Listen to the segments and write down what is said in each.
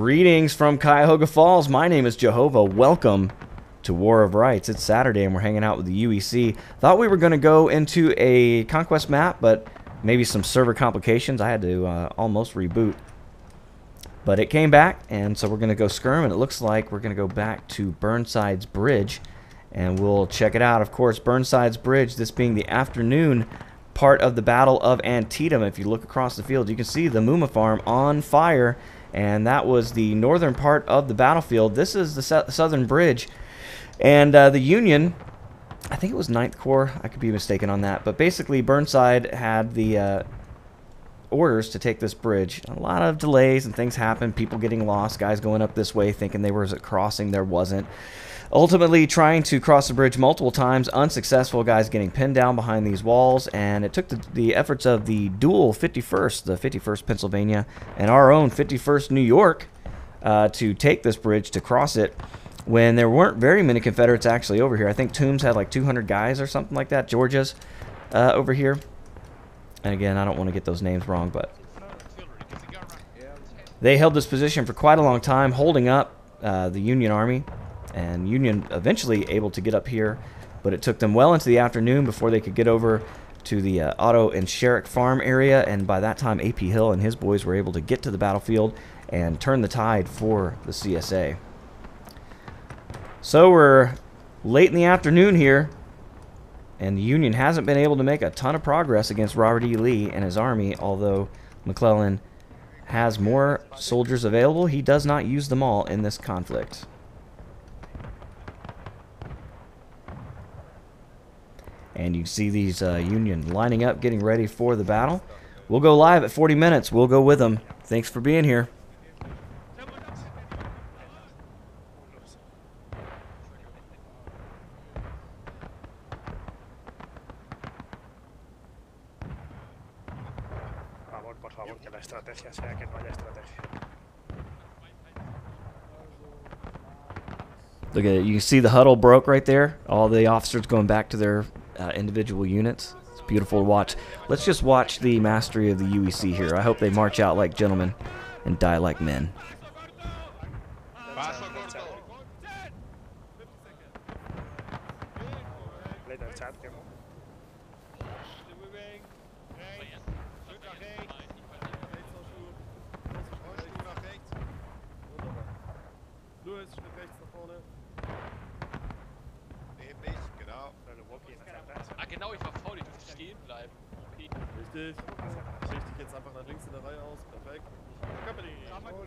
Greetings from Cuyahoga Falls. My name is Jehovah. Welcome to War of Rights. It's Saturday and we're hanging out with the UEC. Thought we were going to go into a conquest map, but maybe some server complications. I had to almost reboot. But it came back, and so we're going to go skirm, and it looks like we're going to go back to Burnsides Bridge, and we'll check it out. Of course, Burnsides Bridge, this being the afternoon part of the Battle of Antietam. If you look across the field, you can see the Muma farm on fire, and that was the northern part of the battlefield. This is the southern bridge, and the Union, I think it was 9th Corps, I could be mistaken on that, but basically Burnside had the orders to take this bridge. A lot of delays and things happened, people getting lost, guys going up this way thinking there was a crossing, there wasn't. Ultimately trying to cross the bridge multiple times, unsuccessful, guys getting pinned down behind these walls, and it took the efforts of the dual 51st, the 51st Pennsylvania, and our own 51st New York to take this bridge, to cross it, when there weren't very many Confederates actually over here. I think Toombs had like 200 guys or something like that, Georgia's over here. And again, I don't want to get those names wrong, but they held this position for quite a long time, holding up the Union Army. And Union eventually able to get up here, but it took them well into the afternoon before they could get over to the Otto and Sherrick farm area, and by that time A.P. Hill and his boys were able to get to the battlefield and turn the tide for the CSA. So we're late in the afternoon here, and the Union hasn't been able to make a ton of progress against Robert E. Lee and his army, although McClellan has more soldiers available. He does not use them all in this conflict. And you can see these Union lining up, getting ready for the battle. We'll go live at 40 minutes. We'll go with them. Thanks for being here. Look at it. You can see the huddle broke right there. All the officers going back to their individual units. It's beautiful to watch. Let's just watch the mastery of the UEC here. I hope they march out like gentlemen and die like men. Genau, ich war faul, ich durfte stehen bleiben. Okay. Richtig. Ich richte dich jetzt einfach nach links in der Reihe aus. Perfekt. Company.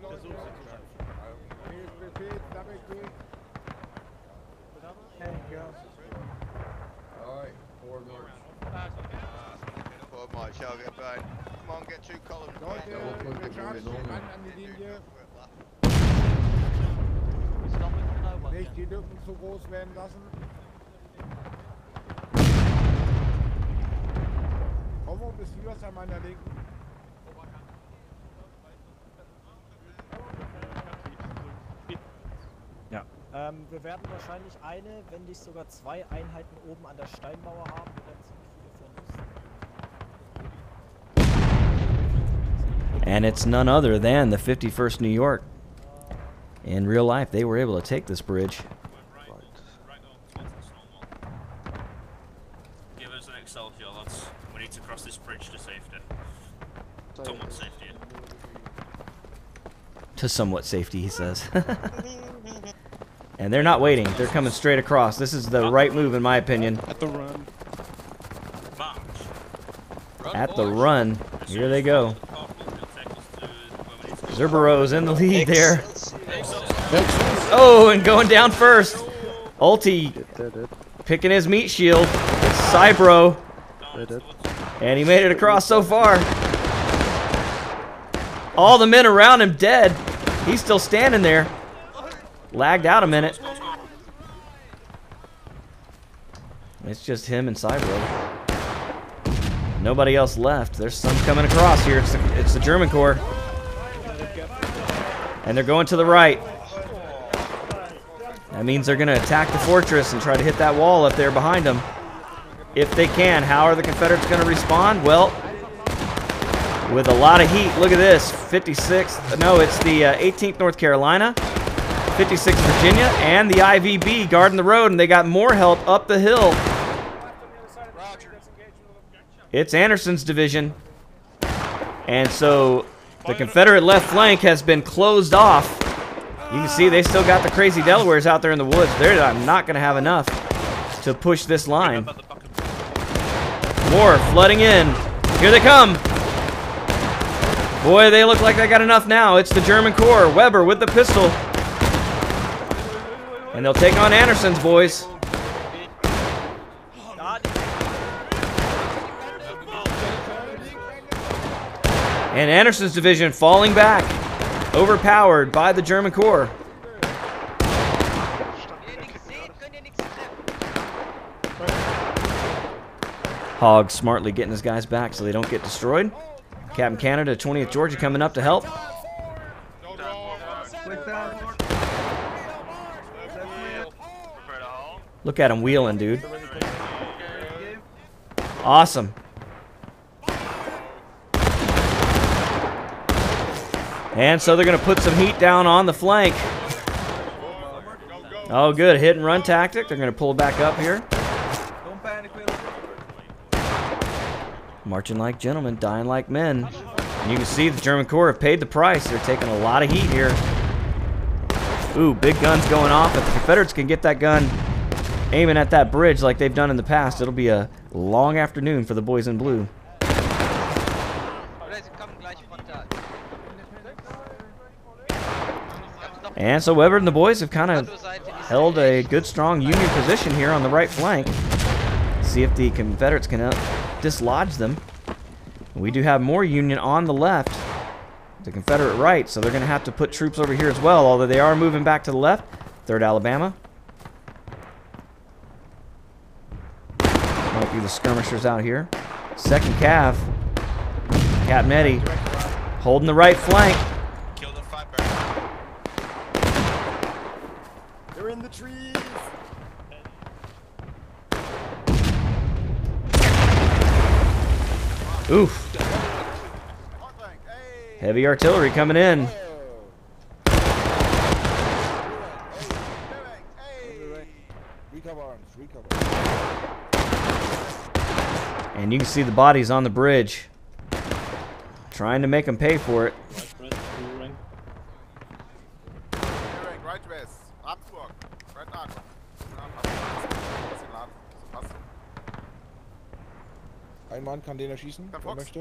Versuch sie zu schaffen. Alright, forward march. Forward march, I'll get back. Come on, get 2 columns. Nicht die Lücken zu groß werden lassen. Komm, bis hier an meiner Linken. Ja. Wir werden wahrscheinlich eine, wenn nicht sogar 2 Einheiten oben an der Steinmauer haben, die dann ziemlich viele von uns. And it's none other than the 51st New York. In real life, they were able to take this bridge. Give us an Excelsior, lads. We need to cross this bridge to safety. Somewhat safety. To somewhat safety, he says. And they're not waiting. They're coming straight across. This is the right move, in my opinion. At the run. March. At the run. Here they go. Zerbero's in the lead there. Oh, and going down first. Ulti picking his meat shield. It's Cybro. And he made it across so far. All the men around him dead. He's still standing there. Lagged out a minute. It's just him and Cybro. Nobody else left. There's some coming across here. It's the German Corps. And they're going to the right. That means they're going to attack the fortress and try to hit that wall up there behind them. If they can. How are the Confederates going to respond? Well, with a lot of heat. Look at this, 56th, no, it's the 18th North Carolina, 56th Virginia, and the IVB guarding the road, and they got more help up the hill. It's Anderson's division. And so the Confederate left flank has been closed off. You can see they still got the crazy Delawares out there in the woods. They're not going to have enough to push this line. More flooding in. Here they come. Boy, they look like they got enough now. It's the German Corps. Weber with the pistol. And they'll take on Anderson's boys. And Anderson's division falling back, overpowered by the German Corps. Hogg smartly getting his guys back so they don't get destroyed. Captain Canada, 20th Georgia coming up to help. Look at him wheeling, dude. Awesome. And so they're going to put some heat down on the flank. Oh, good. Hit and run tactic. They're going to pull back up here. Marching like gentlemen, dying like men. And you can see the German Corps have paid the price. They're taking a lot of heat here. Ooh, big guns going off. If the Confederates can get that gun aiming at that bridge like they've done in the past, it'll be a long afternoon for the boys in blue. And so Weber and the boys have kind of held a good, strong Union position here on the right flank. See if the Confederates can dislodge them. We do have more Union on the left, the Confederate right, so they're going to have to put troops over here as well, although they are moving back to the left. 3rd Alabama. Might be the skirmishers out here. 2nd Cav. Captain Eddie holding the right flank. They're in the trees. Oof. Heavy artillery coming in. And you can see the bodies on the bridge. Trying to make them pay for it. Ein Mann kann den erschießen, wer möchte.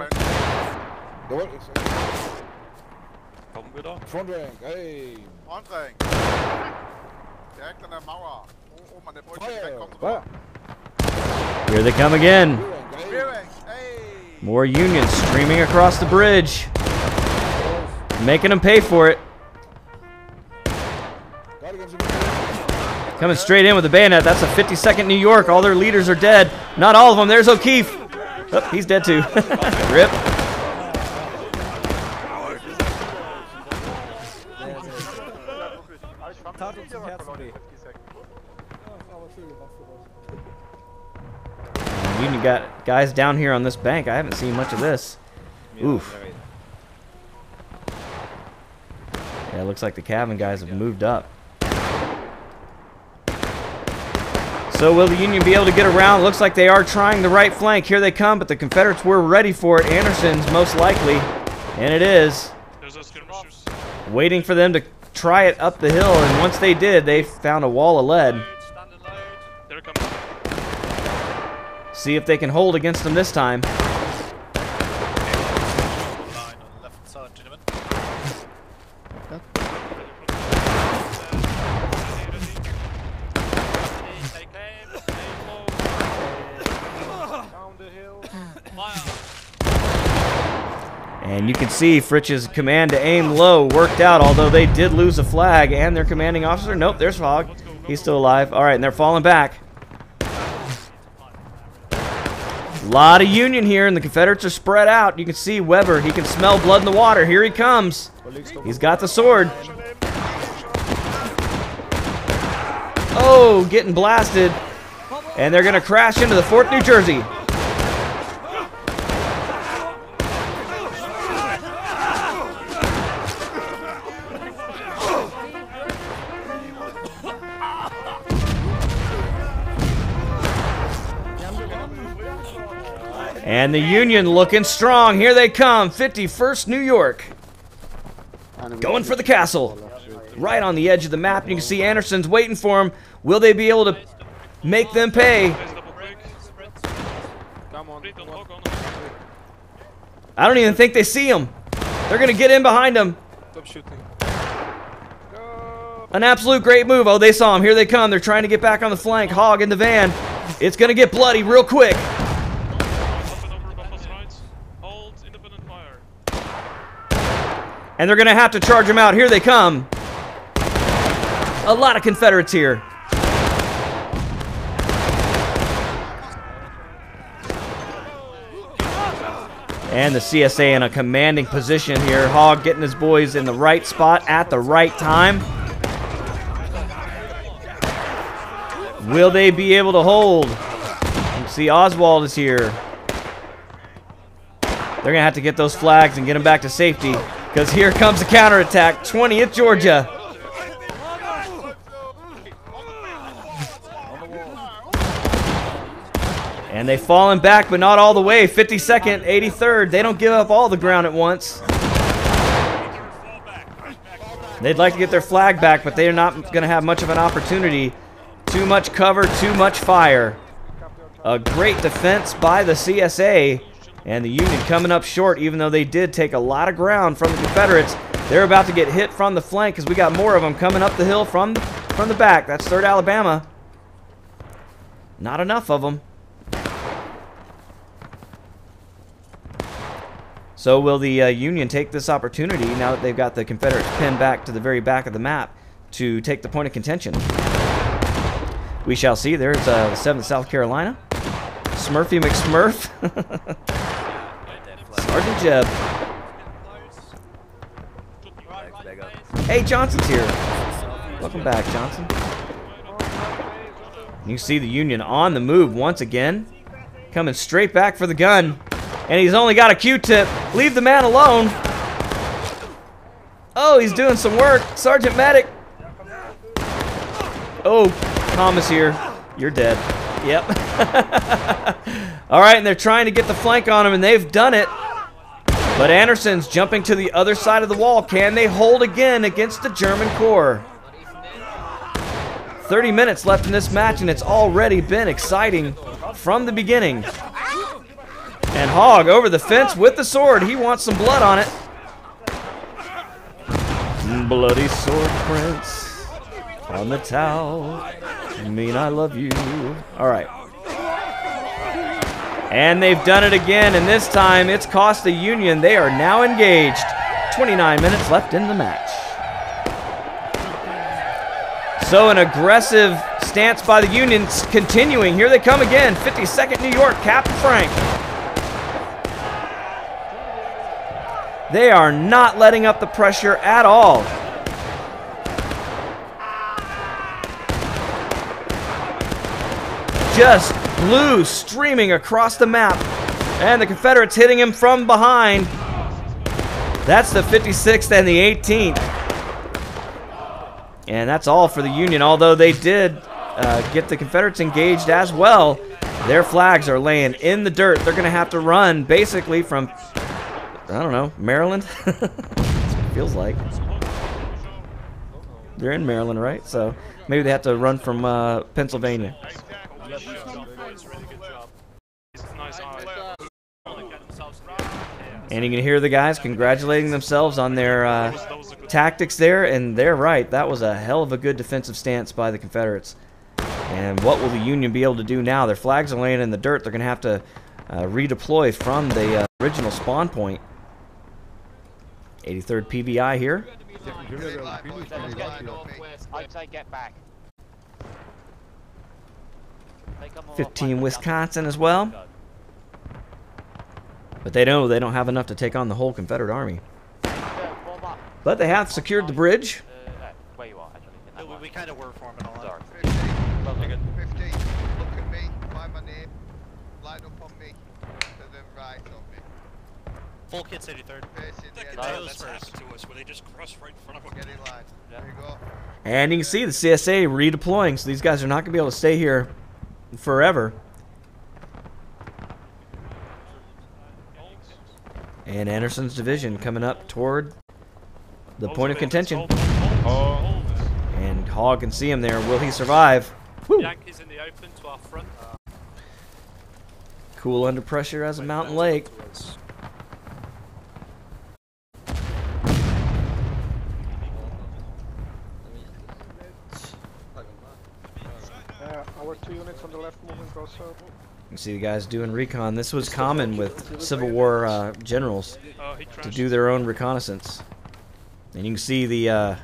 Kommen wir da? Front rank, hey! Front rank! Direkt an der Mauer. Oben an der Brücke direkt kommen sie Feuer! Here they come again. Rear rank, hey! More Unions streaming across the bridge. Making them pay for it. Coming straight in with the bayonet. That's a 52nd New York. All their leaders are dead. Not all of them. There's O'Keefe. Oh, he's dead too. Rip. Union got guys down here on this bank. I haven't seen much of this. Oof. Yeah, it looks like the cabin guys have moved up. So will the Union be able to get around? Looks like they are trying the right flank. Here they come, but the Confederates were ready for it. Anderson's most likely, and it is. There's those skirmishers. Waiting for them to try it up the hill, and once they did, they found a wall of lead. Standard load. There it comes. See if they can hold against them this time. Line on the left side, gentlemen. And you can see Fritch's command to aim low worked out, although they did lose a flag and their commanding officer. Nope, there's Hogg. He's still alive. All right, and they're falling back. A lot of Union here, and the Confederates are spread out. You can see Weber. He can smell blood in the water. Here he comes. He's got the sword. Oh, getting blasted. And they're going to crash into the Fort New Jersey. And the Union looking strong. Here they come. 51st New York. Going for the castle. Right on the edge of the map. You can see Anderson's waiting for him. Will they be able to make them pay? I don't even think they see him. They're going to get in behind him. Stop shooting. An absolute great move. Oh, they saw him. Here they come. They're trying to get back on the flank. Hog in the van. It's going to get bloody real quick. And they're going to have to charge him out. Here they come. A lot of Confederates here. And the CSA in a commanding position here. Hog getting his boys in the right spot at the right time. Will they be able to hold? You can see Oswald is here. They're going to have to get those flags and get them back to safety, because here comes the counterattack. 20th Georgia. And they've fallen back, but not all the way. 52nd, 83rd. They don't give up all the ground at once. They'd like to get their flag back, but they're not going to have much of an opportunity. Too much cover, too much fire. A great defense by the CSA. And the Union coming up short, even though they did take a lot of ground from the Confederates. They're about to get hit from the flank, because we got more of them coming up the hill from the back. That's 3rd Alabama. Not enough of them. So will the Union take this opportunity, now that they've got the Confederates pinned back to the very back of the map, to take the point of contention? We shall see. There's 7th South Carolina. Smurfy McSmurf. Sergeant Jeb. Hey, Johnson's here. Welcome back, Johnson. You see the Union on the move once again. Coming straight back for the gun. And he's only got a Q-tip. Leave the man alone. Oh, he's doing some work. Sergeant Medic. Oh, Thomas here. You're dead. Yep. All right, and they're trying to get the flank on him, and they've done it. But Anderson's jumping to the other side of the wall. Can they hold again against the German Corps? 30 minutes left in this match, and it's already been exciting from the beginning. And Hog over the fence with the sword. He wants some blood on it. Bloody sword prints on the towel. Mean I love you. All right. And they've done it again, and this time it's cost the Union. They are now engaged. 29 minutes left in the match. So an aggressive stance by the Union continuing. Here they come again. 52nd New York, Captain Frank. They are not letting up the pressure at all. Just blue streaming across the map. And the Confederates hitting him from behind. That's the 56th and the 18th. And that's all for the Union, although they did get the Confederates engaged as well. Their flags are laying in the dirt. They're going to have to run basically from, I don't know, Maryland? That's what it feels like. They're in Maryland, right? So maybe they have to run from Pennsylvania. And you can hear the guys congratulating themselves on their tactics there, and they're right. That was a hell of a good defensive stance by the Confederates. And what will the Union be able to do now? Their flags are laying in the dirt. They're going to have to redeploy from the original spawn point. 83rd PVI here. I'd say get back. 15 Wisconsin as well. But they know they don't have enough to take on the whole Confederate army. But they have secured the bridge. Where you are, actually. We kind of were forming a line. 15, look at me, find my name, line up on me, to the right of me. Full kit's 83rd. Facing the That's happened to us, where they just cross right in front of us. Get in line. There you go. And you can see the CSA redeploying, so these guys are not going to be able to stay here forever. And Anderson's division coming up toward the point of contention. And Hogg can see him there. Will he survive? Woo. Yankees in the open to our front. Cool under pressure as a mountain lake. Our 2 units on the left moving also. You see the guys doing recon. This was common with Civil War generals to do their own reconnaissance. And you can see the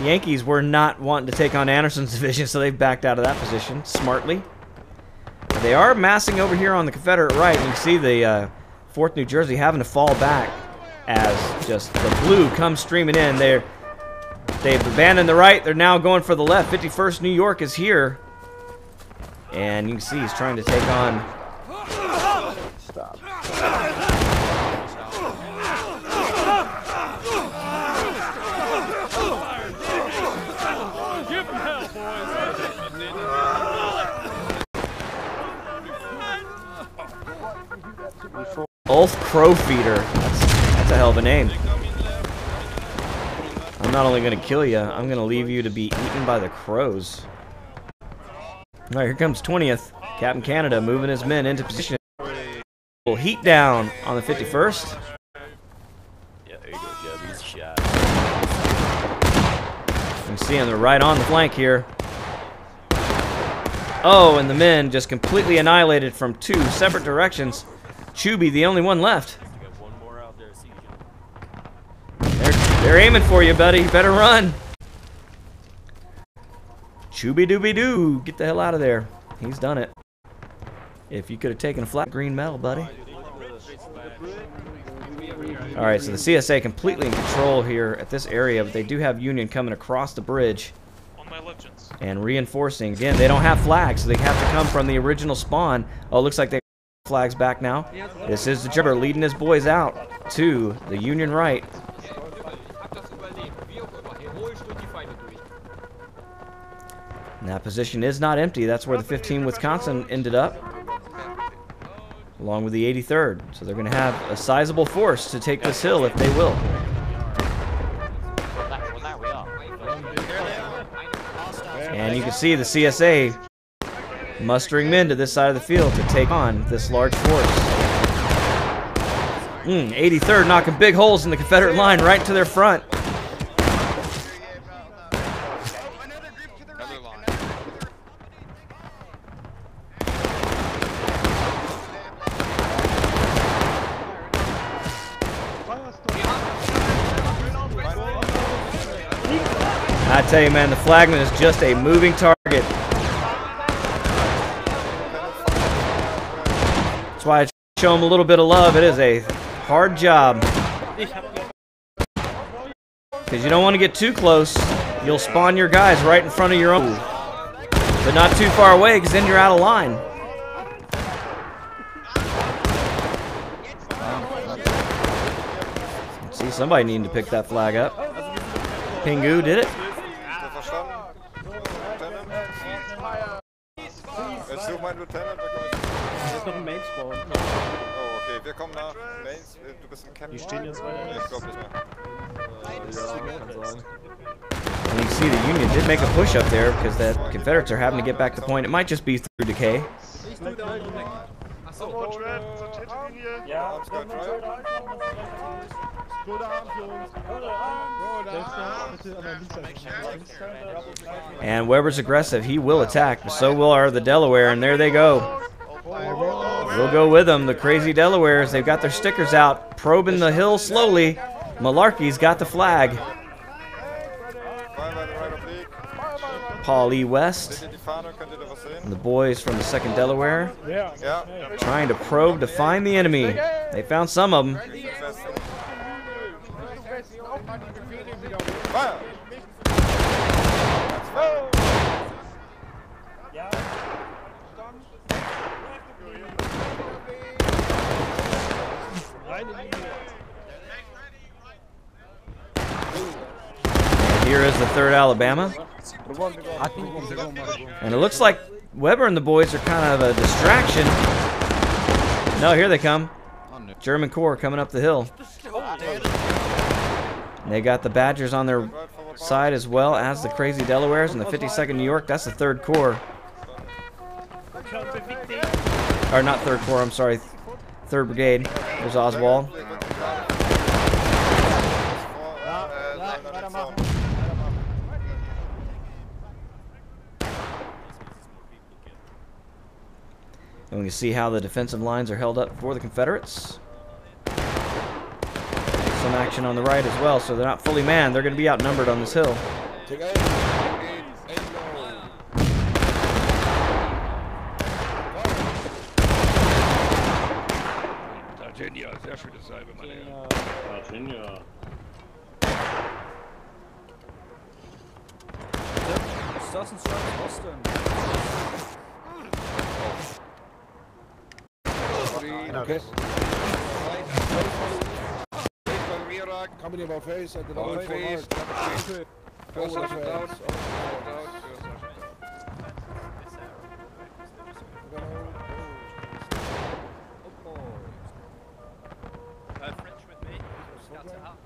Yankees were not wanting to take on Anderson's division, so they backed out of that position smartly. They are massing over here on the Confederate right. You can see the 4th New Jersey having to fall back as just the blue comes streaming in. They've abandoned the right. They're now going for the left. 51st New York is here. And you can see he's trying to take on... Stop. Ulf Crowfeeder. That's a hell of a name. I'm not only going to kill you, I'm going to leave you to be eaten by the crows. Alright, here comes 20th. Captain Canada moving his men into position. Will heat down on the 51st. Yeah, there you go, Gubby's shot. You can see him, they're right on the flank here. Oh, and the men just completely annihilated from 2 separate directions. Chubby, the only one left. They're aiming for you, buddy. You better run. Chubby dooby doo. Get the hell out of there. He's done it. If you could have taken a flat green medal, buddy. Alright, so the CSA completely in control here at this area, but they do have Union coming across the bridge and reinforcing. Again, they don't have flags, so they have to come from the original spawn. Oh, it looks like they have flags back now. This is the Jibber leading his boys out to the Union right. And that position is not empty. That's where the 15 Wisconsin ended up, along with the 83rd. So they're going to have a sizable force to take this hill if they will. And you can see the CSA mustering men to this side of the field to take on this large force. 83rd knocking big holes in the Confederate line right to their front. I tell you, man, the flagman is just a moving target. That's why I show him a little bit of love. It is a hard job. Because you don't want to get too close. You'll spawn your guys right in front of your own. But not too far away, because then you're out of line. See, somebody needing to pick that flag up. Pingu did it. Ist noch ein Main Spawn. Oh, okay, wir kommen nach Mains. Du bist im Camp. Die stehen jetzt weiter. Ich glaube nicht mehr. And you can see the Union did make a push up there because the Confederates are having to get back to the point. It might just be through decay. And Weber's aggressive. He will attack, but so will the Delaware, and there they go. We'll go with them. The crazy Delawares, they've got their stickers out, probing the hill slowly. Malarkey's got the flag. Paul E. West and the boys from the 2nd Delaware trying to probe to find the enemy. They found some of them. Here is the 3rd Alabama. And it looks like Weber and the boys are kind of a distraction. No, here they come. German Corps coming up the hill. And they got the Badgers on their side as well as the Crazy Delawares and the 52nd New York. That's the 3rd Corps. Or not 3rd Corps, I'm sorry. 3rd Brigade. There's Oswald. And we can see how the defensive lines are held up for the Confederates. Some action on the right as well, so they're not fully manned. They're going to be outnumbered on this hill. Virginia, sehr schöne Salbe, meine Herren. Virginia. Starting strike Boston. Okay. Company about face at the lower face. First down. French with me. Scouts are out.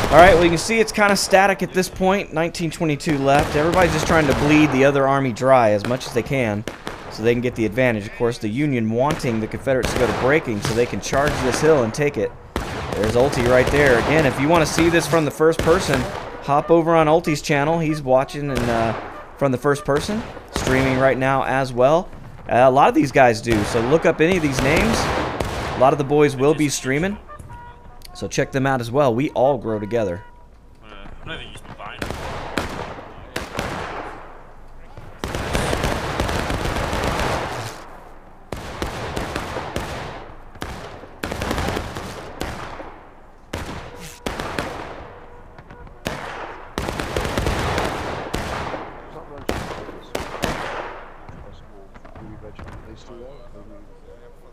All right, well, you can see it's kind of static at this point. 1922 left. Everybody's just trying to bleed the other army dry as much as they can so they can get the advantage. Of course, the Union wanting the Confederates to go to breaking so they can charge this hill and take it. There's Ulti right there. Again, if you want to see this from the first person, hop over on Ulti's channel. He's watching and from the first person, streaming right now as well. A lot of these guys do, so look up any of these names. A lot of the boys will be streaming. So check them out as well. We all grow together. I don't think he's been buying.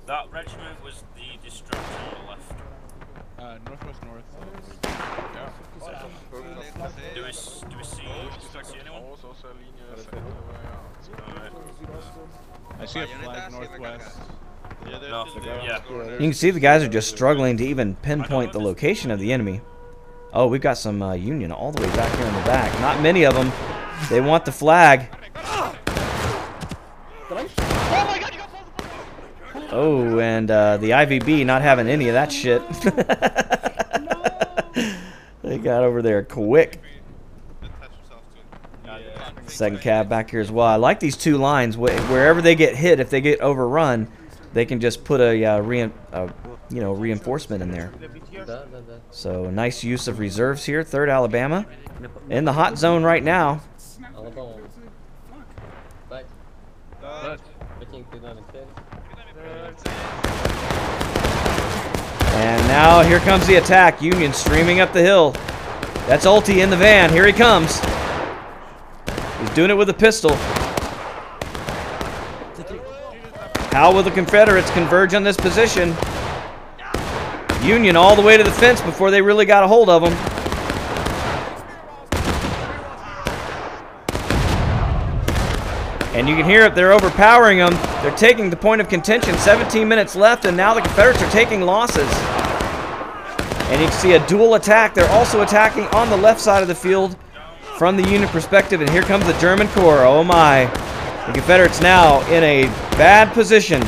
That regiment was the destruction on the left. Northwest north. Do we see anyone? I see a flag northwest. No, yeah. You can see the guys are just struggling to even pinpoint the location of the enemy. Oh, we've got some Union all the way back here in the back. Not many of them. They want the flag. Oh, and the IVB not having any of that shit. They got over there quick. Second cab back here as well. I like these two lines. Wherever they get hit, if they get overrun, they can just put a reinforcement in there. So nice use of reserves here. 3rd Alabama in the hot zone right now. And now here comes the attack. Union streaming up the hill. That's Ulti in the van. Here he comes. He's doing it with a pistol. How will the Confederates converge on this position? Union all the way to the fence before they really got a hold of them. And you can hear it, they're overpowering them. They're taking the point of contention. 17 minutes left, and now the Confederates are taking losses. And you can see a dual attack. They're also attacking on the left side of the field from the Union perspective. And here comes the German Corps. Oh my. The Confederates now in a bad position.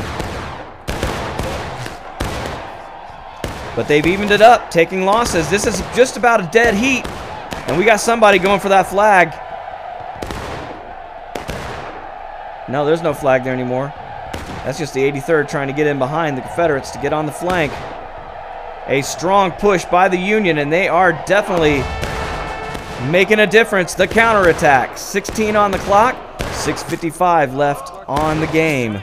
But they've evened it up, taking losses. This is just about a dead heat. And we got somebody going for that flag. No, there's no flag there anymore. That's just the 83rd trying to get in behind the Confederates to get on the flank. A strong push by the Union, and they are definitely making a difference. The counterattack. 16 on the clock, 6:55 left on the game.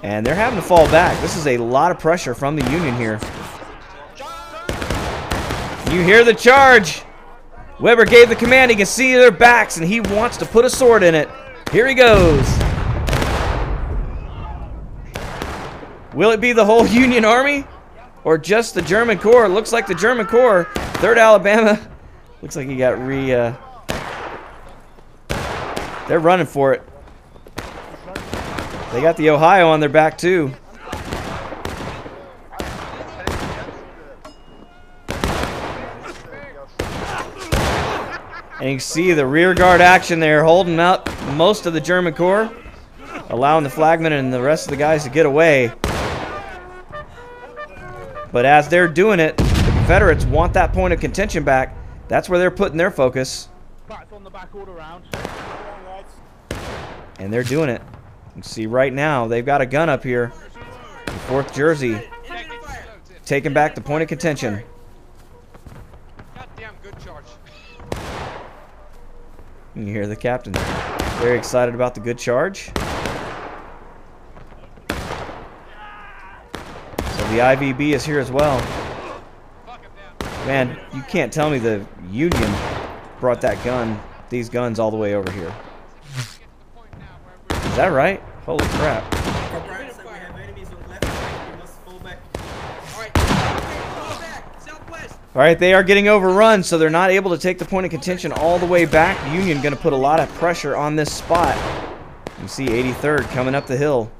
And they're having to fall back. This is a lot of pressure from the Union here. You hear the charge. Weber gave the command. He can see their backs, and he wants to put a sword in it. Here he goes. Will it be the whole Union Army or just the German Corps? Looks like the German Corps. 3rd Alabama. Looks like he got they're running for it. They got the Ohio on their back too. And you can see the rear guard action there, holding up most of the German Corps, allowing the flagmen and the rest of the guys to get away. But as they're doing it, the Confederates want that point of contention back. That's where they're putting their focus. And they're doing it. You can see right now, they've got a gun up here. The 4th Jersey taking back the point of contention. Goddamn good charge. You hear the captain very excited about the good charge. So the IVB is here as well. Man, you can't tell me the Union brought these guns all the way over here. Is that right? Holy crap. All right, they are getting overrun, so they're not able to take the point of contention all the way back. Union going to put a lot of pressure on this spot. You see 83rd coming up the hill.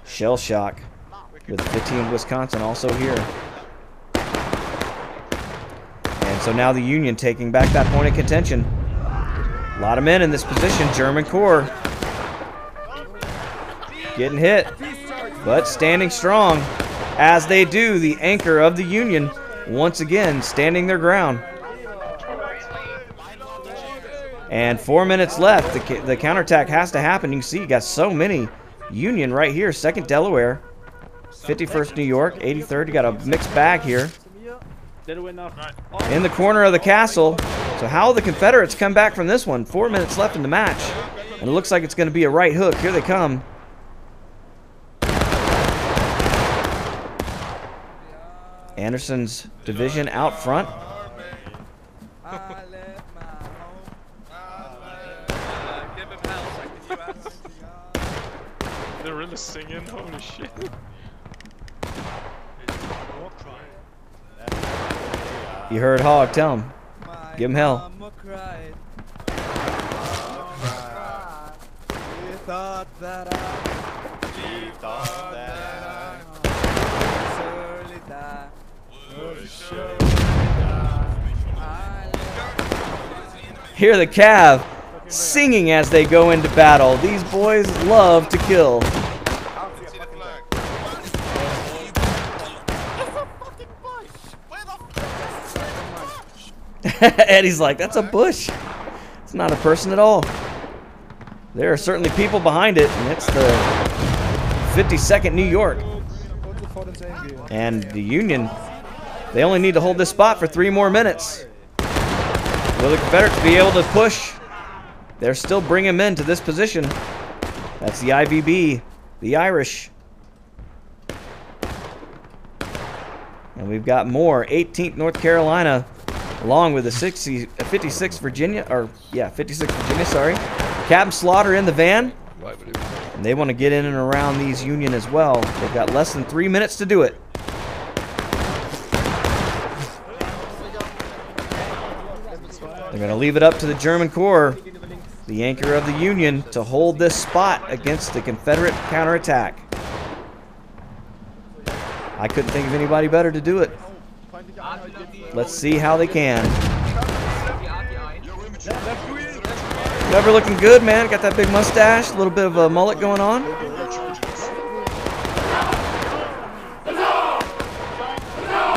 Shell shock with 15 Wisconsin also here. And so now the Union taking back that point of contention. A lot of men in this position. German Corps getting hit, but standing strong. As they do, the anchor of the Union once again standing their ground. And 4 minutes left. The counterattack has to happen. You can see you got so many Union right here. 2nd Delaware, 51st New York, 83rd. You got a mixed bag here. In the corner of the castle. So how will the Confederates come back from this one? 4 minutes left in the match. And it looks like it's going to be a right hook. Here they come. Anderson's division out front. They're really singing, holy shit. You heard Hogg, tell him. Give him hell. Hear the Cav singing as they go into battle. These boys love to kill. Eddie's like, that's a bush. It's not a person at all. There are certainly people behind it, and it's the 52nd New York. And the Union, they only need to hold this spot for 3 more minutes. Will the Confederates be able to push? They're still bringing men to this position. That's the IVB, the Irish. And we've got more. 18th North Carolina along with the 56 Virginia, or yeah, 56 Virginia, sorry. Captain Slaughter in the van. And they want to get in and around these Union as well. They've got less than 3 minutes to do it. They're going to leave it up to the German Corps, the anchor of the Union, to hold this spot against the Confederate counterattack. I couldn't think of anybody better to do it. Let's see how they can. Never looking good, man. Got that big mustache, a little bit of a mullet going on.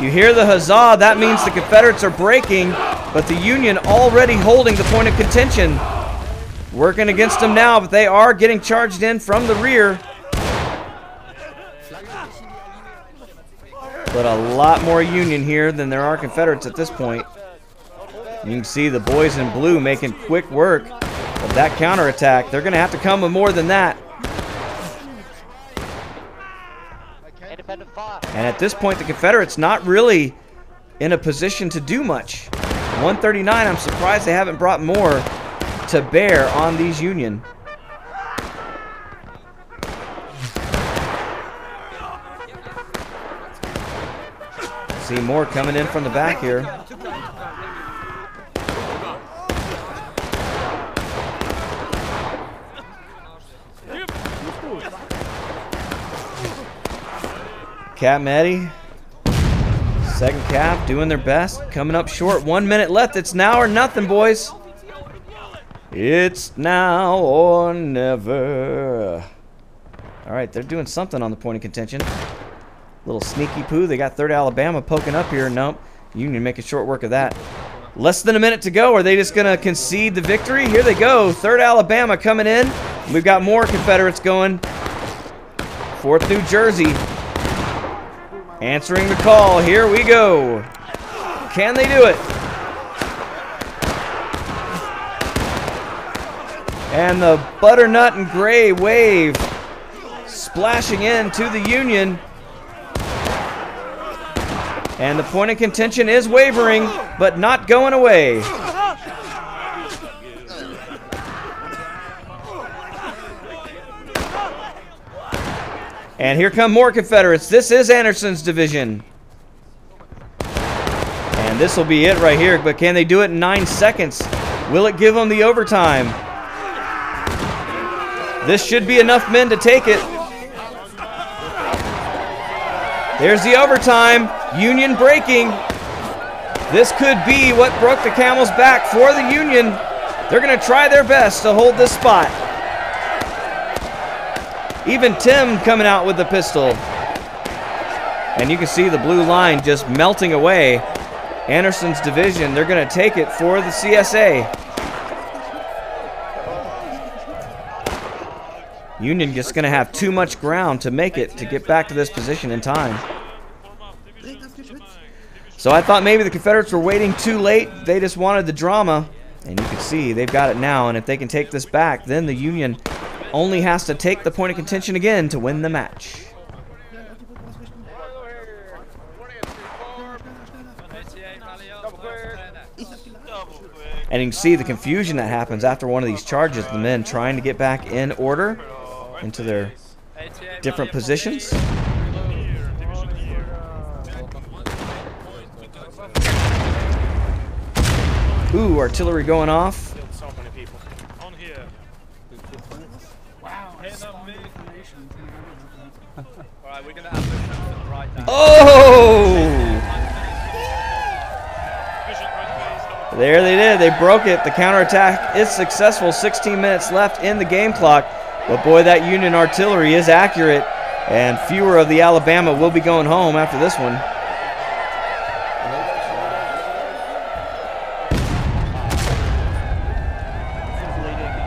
You hear the huzzah, that means the Confederates are breaking, but the Union already holding the point of contention. Working against them now, but they are getting charged in from the rear. But a lot more Union here than there are Confederates at this point. You can see the boys in blue making quick work of that counterattack. They're going to have to come with more than that. And at this point, the Confederates not really in a position to do much. 139, I'm surprised they haven't brought more to bear on these Union. See more coming in from the back here. Cap Eddie, second cap, doing their best, coming up short. 1 minute left. It's now or nothing, boys. It's now or never. All right, they're doing something on the point of contention. Little sneaky poo. They got 3rd Alabama poking up here. Nope. Union making short work of that. Less than a minute to go. Are they just going to concede the victory? Here they go. 3rd Alabama coming in. We've got more Confederates going. 4th New Jersey. Answering the call. Here we go. Can they do it? And the butternut and gray wave splashing into the Union. And the point of contention is wavering, but not going away. And here come more Confederates. This is Anderson's division. And this will be it right here, but can they do it in 9 seconds? Will it give them the overtime? This should be enough men to take it. There's the overtime. Union breaking. This could be what broke the camel's back for the Union. They're going to try their best to hold this spot. Even Tim coming out with the pistol. And you can see the blue line just melting away. Anderson's division, they're going to take it for the CSA. Union just going to have too much ground to make it to get back to this position in time. So I thought maybe the Confederates were waiting too late. They just wanted the drama. And you can see they've got it now. And if they can take this back, then the Union only has to take the point of contention again to win the match. And you can see the confusion that happens after one of these charges. The men trying to get back in order into their different positions. Ooh, artillery going off. So many people. On here. Wow. Alright, we're gonna have right now. Oh! There they did. They broke it. The counterattack is successful. 16 minutes left in the game clock. But boy, that Union artillery is accurate. And fewer of the Alabama will be going home after this one.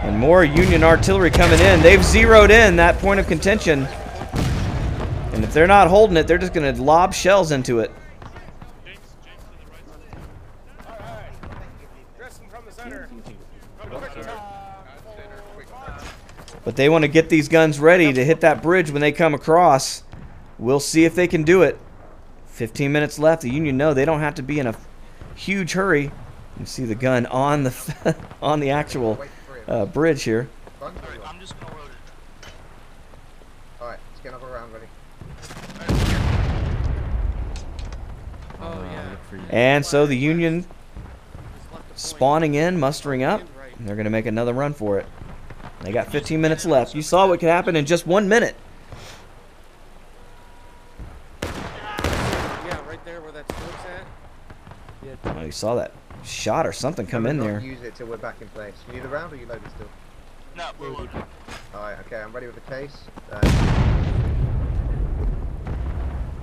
And more Union artillery coming in. They've zeroed in that point of contention. And if they're not holding it, they're just going to lob shells into it. But they want to get these guns ready to hit that bridge when they come across. We'll see if they can do it. 15 minutes left. The Union know they don't have to be in a huge hurry. You can see the gun on the on the actual bridge here. I'm just gonna load it. Alright, let's get another round ready. Oh, yeah. And so the Union spawning in, mustering up, and they're going to make another run for it. They got 15 minutes left. You saw what could happen in just 1 minute. Yeah, right there where that smoke's at. Oh, you saw that shot or something come in there. Use it till we're back in place. You need a round or you loaded still? No, we're loaded. Alright, okay, I'm ready with the case.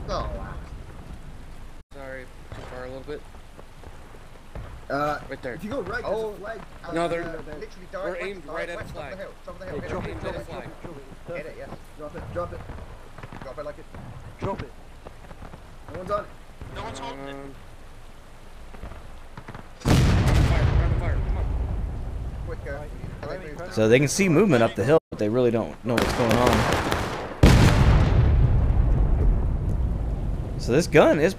Oh, wow. Sorry, too far a little bit. Right there. If you go right, there's a flag. No, they're literally we're aimed right at the flag. Top of the hill. Drop it, drop the flag. Hit it, yes. Drop it. Drop it like it. Drop it. No one's on it. No one's holding it. Fire, come on. Quicker. So they can see movement up the hill, but they really don't know what's going on. So this gun is,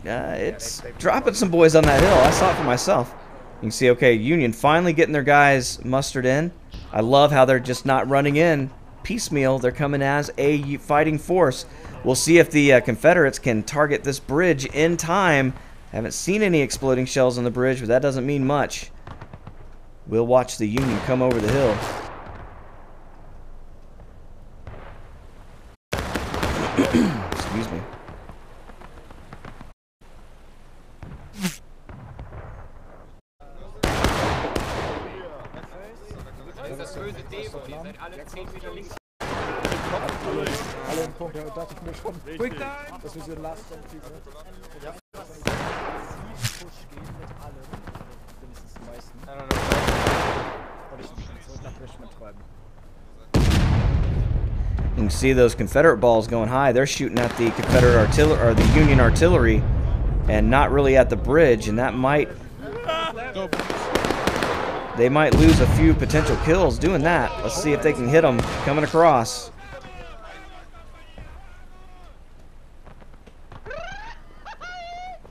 it's dropping some boys on that hill. I saw it for myself. You can see, okay, Union finally getting their guys mustered in. I love how they're just not running in piecemeal. They're coming as a fighting force. We'll see if the Confederates can target this bridge in time. Haven't seen any exploding shells on the bridge, but that doesn't mean much. We'll watch the Union come over the hill. Excuse me. Alle im Punkt, da dachte ich mir schon, dass wir so Last Stand kriegen. Ja. Push gehen mit allem, wenigstens die meisten. Und ich zurück nach Richmond treiben. You can see those Confederate balls going high. They're shooting at the Confederate artillery or the Union artillery, and not really at the bridge. And that might, they might lose a few potential kills doing that. Let's see if they can hit them coming across.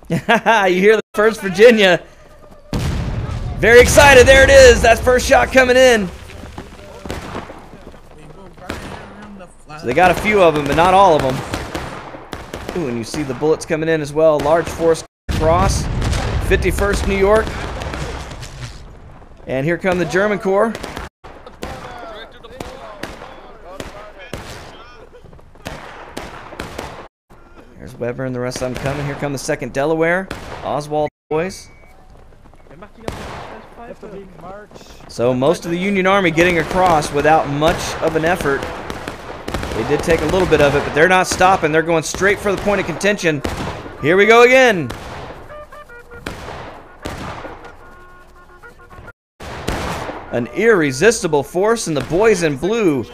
You hear the 1st Virginia. Very excited. There it is. That first shot coming in. So they got a few of them, but not all of them. Ooh, and you see the bullets coming in as well. Large force across. 51st New York. And here come the German Corps. There's Weber and the rest of them coming. Here come the 2nd Delaware. Oswald boys. So most of the Union Army getting across without much of an effort. They did take a little bit of it, but they're not stopping. They're going straight for the point of contention. Here we go again. An irresistible force, and the boys in blue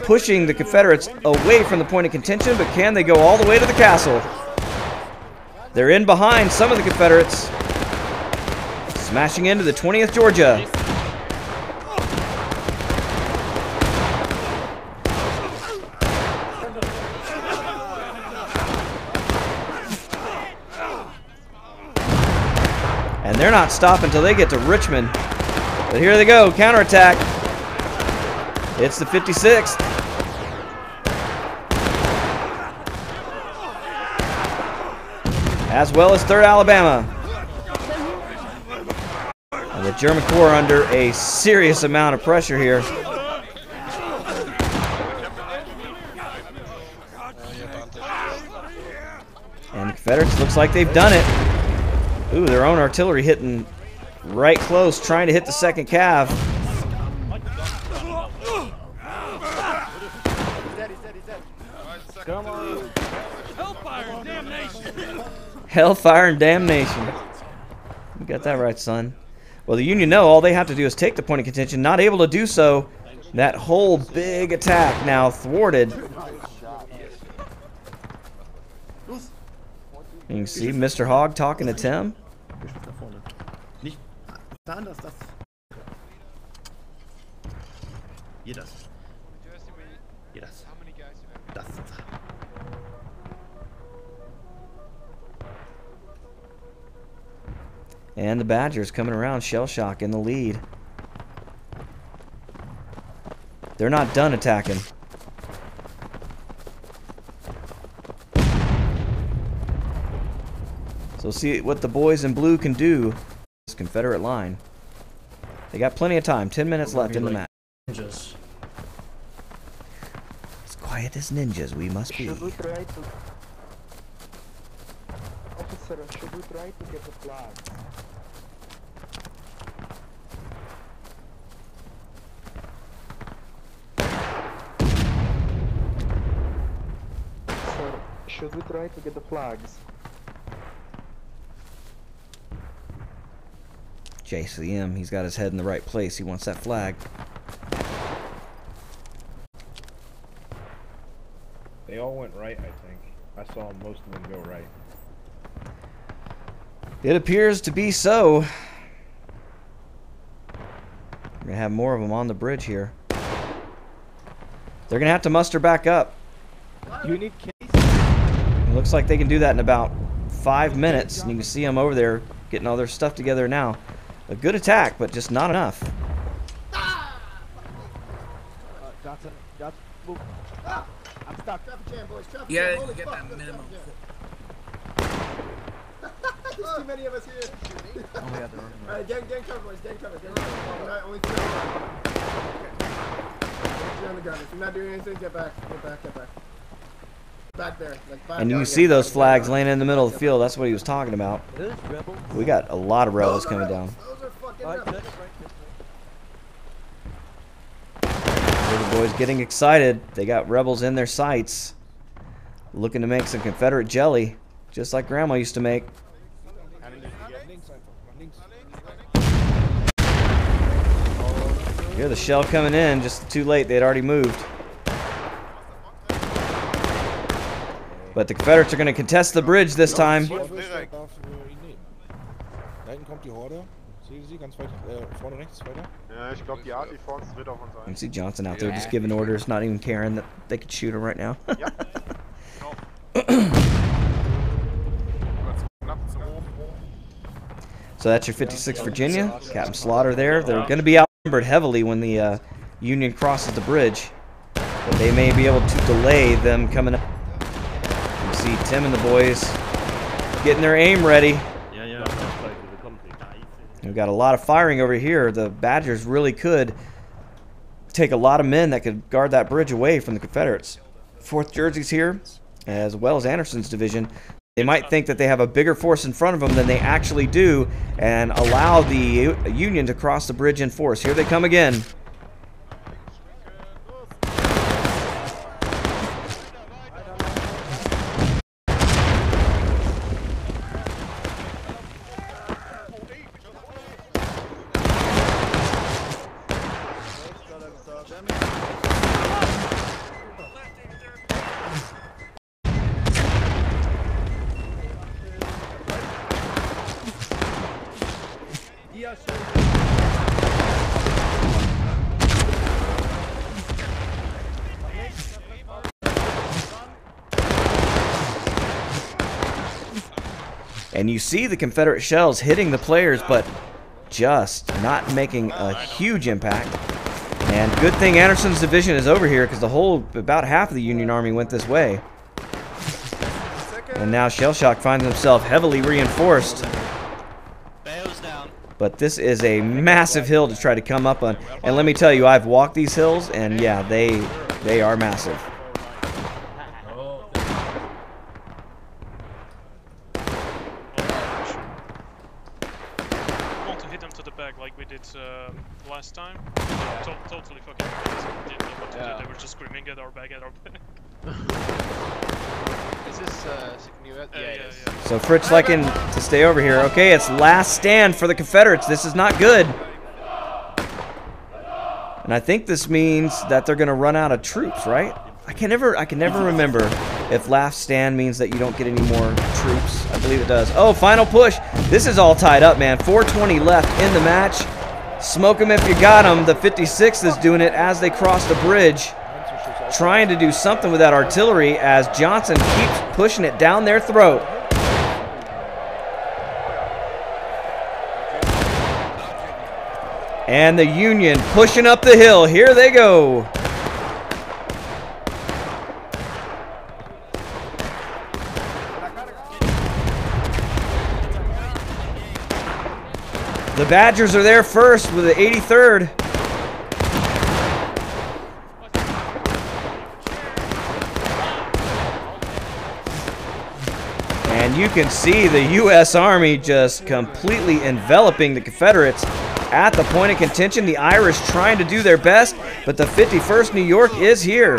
pushing the Confederates away from the point of contention, but can they go all the way to the castle? They're in behind some of the Confederates. Smashing into the 20th Georgia. And they're not stopping until they get to Richmond. But here they go, counterattack. It's the 56th. As well as 3rd Alabama. And the German Corps under a serious amount of pressure here. And the Confederates, looks like they've done it. Ooh, their own artillery hitting right close, trying to hit the 2nd Cav. Hellfire and damnation! Hellfire and damnation. You got that right, son. Well, the Union know all they have to do is take the point of contention. Not able to do so. That whole big attack now thwarted. You can see Mr. Hogg talking to Tim. And the Badgers coming around, shell shock in the lead. They're not done attacking. So see what the boys in blue can do. This Confederate line. They got plenty of time. 10 minutes left in the match. Ninjas. As quiet as ninjas we must be. Should we try to... Officer, should we try to get the flag? Sir, should we try to get the flags? JCM, he's got his head in the right place. He wants that flag. They all went right, I think. I saw most of them go right. It appears to be so. We're going to have more of them on the bridge here. They're going to have to muster back up. You need case. It looks like they can do that in about 5 minutes. And you can see them over there getting all their stuff together now. A good attack, but just not enough. Johnson, move. I'm stuck. Traffic jam, boys. Traffic Yeah, jam. Holy get fuck, that minimum. There's too many of us here. Oh my god, Alright, gang cover, boys. Gang cover. Alright, only 3 on the ground. If you're not doing anything, get back. Get back. Back there. Like And you can see those flags laying in the middle of the field. That's what he was talking about. We got a lot of rebels coming down. Those are fucking rebels. The boys getting excited. They got rebels in their sights. Looking to make some Confederate jelly. Just like Grandma used to make. Hear the shell coming in. Just too late. They'd already moved. But the Confederates are going to contest the bridge this time. Da hinten kommt die Horde. Sehen Sie ganz weit vorne rechts weiter? Ja, ich glaube, die Arty vor uns wird auf uns You can see Johnson out there just giving orders, not even caring that they could shoot him right now. So that's your 56th Virginia. Captain Slaughter there. They're going to be outnumbered heavily when the Union crosses the bridge. But they may be able to delay them coming up. You see Tim and the boys getting their aim ready. We've got a lot of firing over here. The Badgers really could take a lot of men that could guard that bridge away from the Confederates. 4th Jersey's here, as well as Anderson's division. They might think that they have a bigger force in front of them than they actually do and allow the Union to cross the bridge in force. Here they come again. And you see the Confederate shells hitting the players, but just not making a huge impact. And good thing Anderson's division is over here, because about half of the Union Army went this way. And now Shellshock finds himself heavily reinforced. But this is a massive hill to try to come up on. And let me tell you, I've walked these hills, and yeah, they are massive. Like we did last time. Totally fucking didn't know what to do. They were just screaming at our back, Is this new? Yeah, it is. So Fritz liking to stay over here. Okay, it's last stand for the Confederates. This is not good. And I think this means that they're going to run out of troops, right? I can never remember if last stand means that you don't get any more troops. I believe it does. Oh, final push. This is all tied up, man. 4:20 left in the match. Smoke them if you got them. The 56th is doing it as they cross the bridge. Trying to do something with that artillery as Johnson keeps pushing it down their throat. And the Union pushing up the hill. Here they go. The Badgers are there first with the 83rd. And you can see the U.S. Army just completely enveloping the Confederates at the point of contention. The Irish trying to do their best, but the 51st New York is here.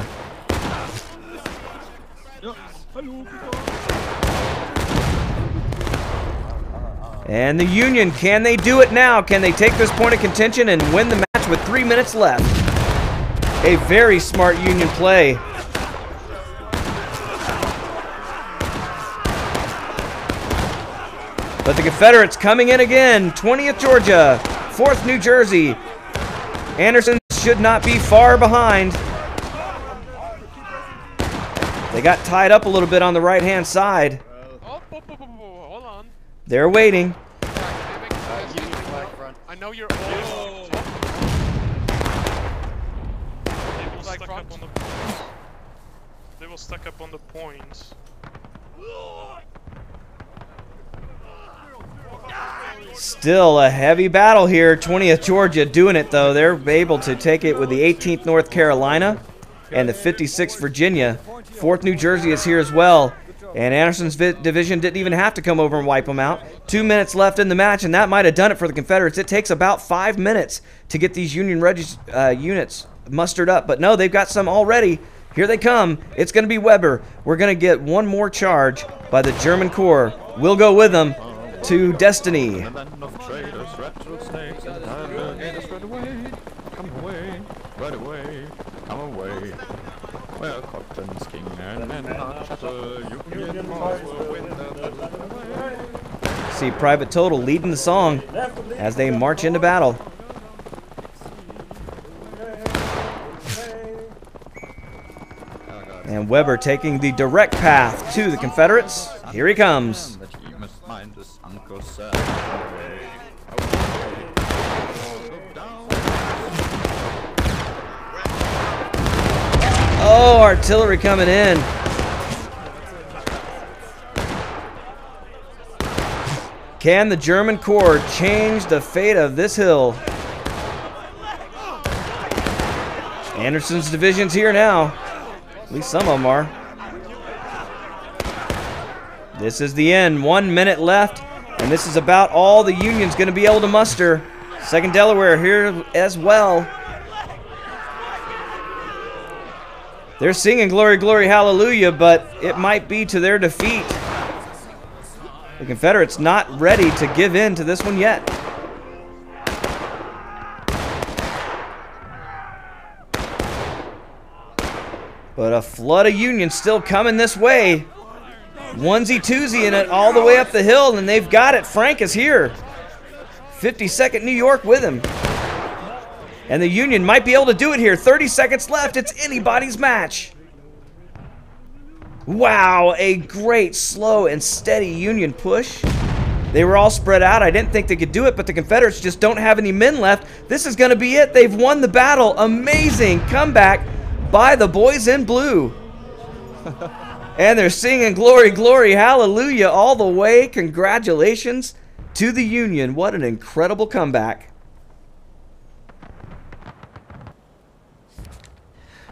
And the Union, can they do it now? Can they take this point of contention and win the match with 3 minutes left? A very smart Union play. But the Confederates coming in again. 20th Georgia, 4th New Jersey. Anderson should not be far behind. They got tied up a little bit on the right-hand side. Hold on. They're waiting. I know you're all They will stack up on the points. Still a heavy battle here. 20th Georgia doing it, though. They're able to take it with the 18th North Carolina and the 56th Virginia. 4th New Jersey is here as well. And Anderson's division didn't even have to come over and wipe them out. 2 minutes left in the match, and that might have done it for the Confederates. It takes about 5 minutes to get these Union units mustered up. But no, they've got some already. Here they come. It's going to be Weber. We're going to get one more charge by the German Corps. We'll go with them to destiny. See Private Total leading the song as they march into battle. And Weber taking the direct path to the Confederates. Here he comes. Oh, artillery coming in. Can the German Corps change the fate of this hill? Anderson's division's here now. At least some of them are. This is the end. 1 minute left, and this is about all the Union's going to be able to muster. 2nd Delaware here as well. They're singing Glory, Glory, Hallelujah, but it might be to their defeat. The Confederates not ready to give in to this one yet. But a flood of Union still coming this way. Onesie-twosie in it all the way up the hill, and they've got it. Frank is here. 52nd New York with him. And the Union might be able to do it here. 30 seconds left. It's anybody's match. Wow, a great slow and steady Union push. They were all spread out. I didn't think they could do it, but the Confederates just don't have any men left. This is going to be it. They've won the battle. Amazing comeback by the boys in blue. And they're singing Glory, Glory, Hallelujah all the way. Congratulations to the Union. What an incredible comeback.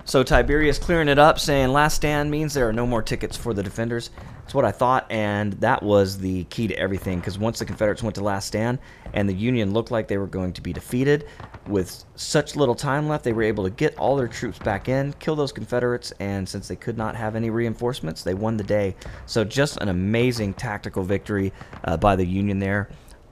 So Tiberius clearing it up, saying last stand means there are no more tickets for the defenders. That's what I thought, and that was the key to everything, because once the Confederates went to last stand and the Union looked like they were going to be defeated, with such little time left, they were able to get all their troops back in, kill those Confederates, and since they could not have any reinforcements, they won the day. So just an amazing tactical victory by the Union there.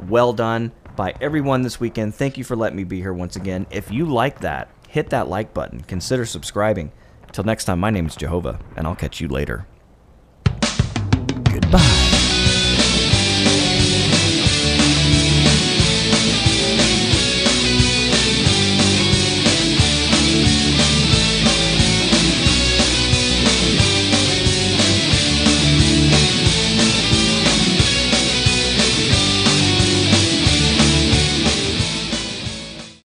Well done by everyone this weekend. Thank you for letting me be here once again. If you like that, hit that like button. Consider subscribing. Till next time, my name is Jehovah, and I'll catch you later. Goodbye.